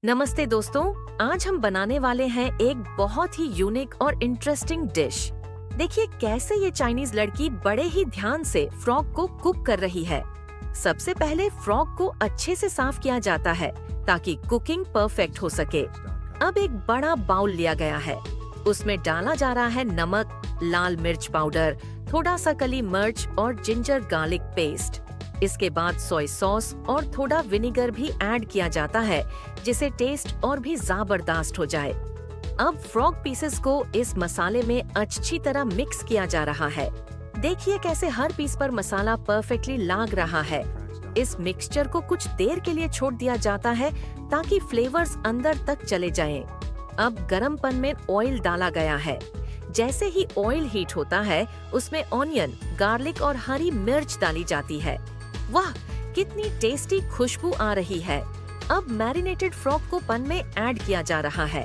नमस्ते दोस्तों, आज हम बनाने वाले हैं एक बहुत ही यूनिक और इंटरेस्टिंग डिश। देखिए कैसे ये चाइनीज लड़की बड़े ही ध्यान से फ्रॉग को कुक कर रही है। सबसे पहले फ्रॉग को अच्छे से साफ किया जाता है ताकि कुकिंग परफेक्ट हो सके। अब एक बड़ा बाउल लिया गया है, उसमें डाला जा रहा है नमक, लाल मिर्च पाउडर, थोड़ा सा कली मिर्च और जिंजर गार्लिक पेस्ट। इसके बाद सोया सॉस और थोड़ा विनेगर भी ऐड किया जाता है जिससे टेस्ट और भी जबरदस्त हो जाए। अब फ्रॉग पीसेस को इस मसाले में अच्छी तरह मिक्स किया जा रहा है। देखिए कैसे हर पीस पर मसाला परफेक्टली लाग रहा है। इस मिक्सचर को कुछ देर के लिए छोड़ दिया जाता है ताकि फ्लेवर्स अंदर तक चले जाएं। अब गरम पैन में ऑयल डाला गया है। जैसे ही ऑयल हीट होता है उसमें ऑनियन, गार्लिक और हरी मिर्च डाली जाती है। वाह, कितनी टेस्टी खुशबू आ रही है। अब मैरिनेटेड फ्रॉग को पैन में ऐड किया जा रहा है।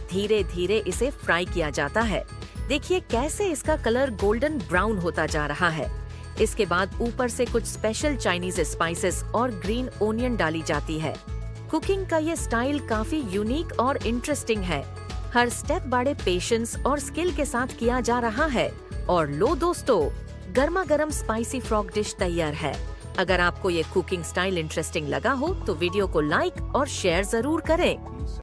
धीरे धीरे इसे फ्राई किया जाता है। देखिए कैसे इसका कलर गोल्डन ब्राउन होता जा रहा है। इसके बाद ऊपर से कुछ स्पेशल चाइनीज स्पाइसेस और ग्रीन ओनियन डाली जाती है। कुकिंग का ये स्टाइल काफी यूनिक और इंटरेस्टिंग है। हर स्टेप बड़े पेशेंस और स्किल के साथ किया जा रहा है। और लो दोस्तों, गर्मा गर्म स्पाइसी फ्रॉग डिश तैयार है। अगर आपको ये कुकिंग स्टाइल इंटरेस्टिंग लगा हो तो वीडियो को लाइक और शेयर जरूर करें।